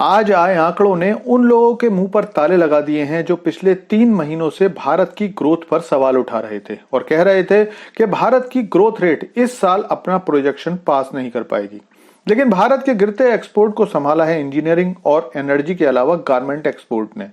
आज आए आंकड़ों ने उन लोगों के मुंह पर ताले लगा दिए हैं जो पिछले 3 महीनों से भारत की ग्रोथ पर सवाल उठा रहे थे और कह रहे थे कि भारत की ग्रोथ रेट इस साल अपना प्रोजेक्शन पास नहीं कर पाएगी। लेकिन भारत के गिरते एक्सपोर्ट को संभाला है इंजीनियरिंग और एनर्जी के अलावा गारमेंट एक्सपोर्ट ने।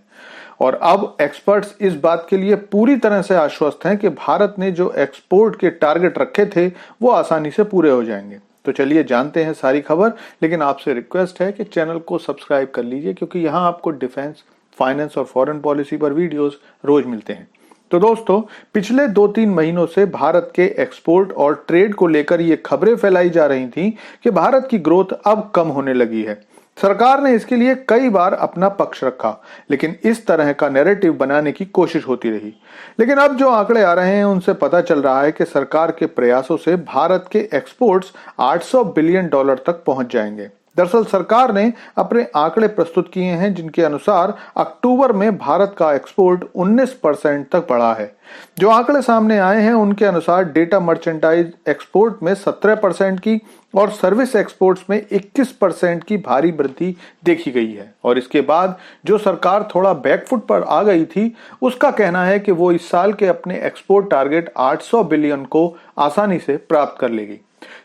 और अब एक्सपर्ट्स इस बात के लिए पूरी तरह से आश्वस्त हैं कि भारत ने जो एक्सपोर्ट के टारगेट रखे थे वो आसानी से पूरे हो जाएंगे। तो चलिए जानते हैं सारी खबर, लेकिन आपसे रिक्वेस्ट है कि चैनल को सब्सक्राइब कर लीजिए क्योंकि यहाँ आपको डिफेंस, फाइनेंस और फॉरेन पॉलिसी पर वीडियोस रोज मिलते हैं। तो दोस्तों, पिछले 2-3 महीनों से भारत के एक्सपोर्ट और ट्रेड को लेकर ये खबरें फैलाई जा रही थी कि भारत की ग्रोथ अब कम होने लगी है। सरकार ने इसके लिए कई बार अपना पक्ष रखा, लेकिन इस तरह का नैरेटिव बनाने की कोशिश होती रही। लेकिन अब जो आंकड़े आ रहे हैं उनसे पता चल रहा है कि सरकार के प्रयासों से भारत के एक्सपोर्ट्स $800 बिलियन तक पहुंच जाएंगे। दरअसल सरकार ने अपने आंकड़े प्रस्तुत किए हैं जिनके अनुसार अक्टूबर में भारत का एक्सपोर्ट 19% तक बढ़ा है। जो आंकड़े सामने आए हैं उनके अनुसार डेटा मर्चेंडाइज एक्सपोर्ट में 17% की और सर्विस एक्सपोर्ट्स में 21% की भारी वृद्धि देखी गई है। और इसके बाद जो सरकार थोड़ा बैकफुट पर आ गई थी उसका कहना है कि वो इस साल के अपने एक्सपोर्ट टारगेट 800 बिलियन को आसानी से प्राप्त कर लेगी।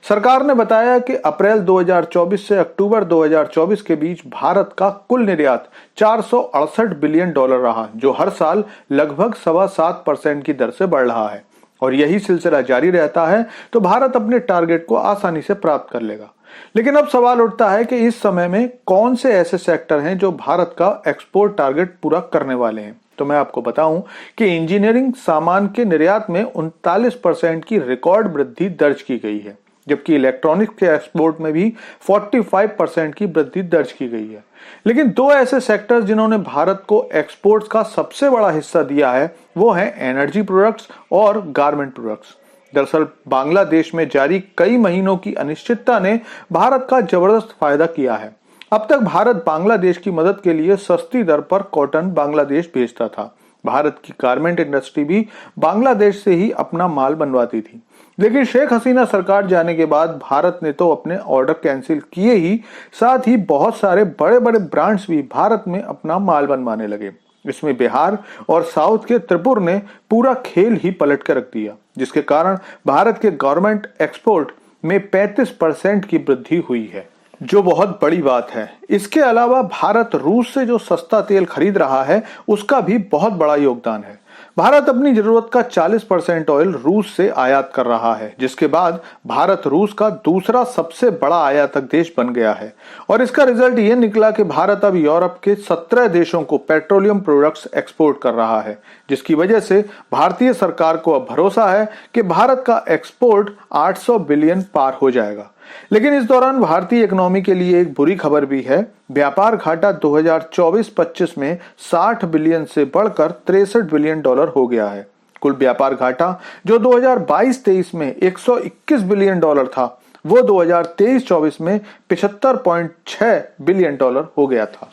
सरकार ने बताया कि अप्रैल 2024 से अक्टूबर 2024 के बीच भारत का कुल निर्यात $468 बिलियन रहा, जो हर साल लगभग 7.25% की दर से बढ़ रहा है। और यही सिलसिला जारी रहता है तो भारत अपने टारगेट को आसानी से प्राप्त कर लेगा। लेकिन अब सवाल उठता है कि इस समय में कौन से ऐसे सेक्टर हैं जो भारत का एक्सपोर्ट टारगेट पूरा करने वाले हैं। तो मैं आपको बताऊं कि इंजीनियरिंग सामान के निर्यात में 39% की रिकॉर्ड वृद्धि दर्ज की गई है, जबकि इलेक्ट्रॉनिक्स के एक्सपोर्ट में भी 45% की वृद्धि दर्ज की गई है। लेकिन दो ऐसे सेक्टर्स जिन्होंने भारत को एक्सपोर्ट्स का सबसे बड़ा हिस्सा दिया है वो है एनर्जी प्रोडक्ट्स और गारमेंट प्रोडक्ट्स। दरअसल बांग्लादेश में जारी कई महीनों की अनिश्चितता ने भारत का जबरदस्त फायदा किया है। अब तक भारत बांग्लादेश की मदद के लिए सस्ती दर पर कॉटन बांग्लादेश भेजता था। भारत की गारमेंट इंडस्ट्री भी बांग्लादेश से ही अपना माल बनवाती थी। लेकिन शेख हसीना सरकार जाने के बाद भारत ने तो अपने ऑर्डर कैंसिल किए ही, साथ ही बहुत सारे बड़े बड़े ब्रांड्स भी भारत में अपना माल बनवाने लगे। इसमें बिहार और साउथ के त्रिपुर ने पूरा खेल ही पलट कर रख दिया, जिसके कारण भारत के गवर्नमेंट एक्सपोर्ट में 35% की वृद्धि हुई है, जो बहुत बड़ी बात है। इसके अलावा भारत रूस से जो सस्ता तेल खरीद रहा है उसका भी बहुत बड़ा योगदान है। भारत अपनी जरूरत का 40% ऑयल रूस से आयात कर रहा है, जिसके बाद भारत रूस का दूसरा सबसे बड़ा आयातक देश बन गया है। और इसका रिजल्ट ये निकला कि भारत अब यूरोप के 17 देशों को पेट्रोलियम प्रोडक्ट्स एक्सपोर्ट कर रहा है, जिसकी वजह से भारतीय सरकार को अब भरोसा है कि भारत का एक्सपोर्ट 800 बिलियन पार हो जाएगा। लेकिन इस दौरान भारतीय इकोनॉमी के लिए एक बुरी खबर भी है। व्यापार घाटा 2024-25 में 60 बिलियन से बढ़कर $63 बिलियन हो गया है। कुल व्यापार घाटा जो 2022-23 में 121 बिलियन था, वो 2023-24 में $75.6 बिलियन हो गया था।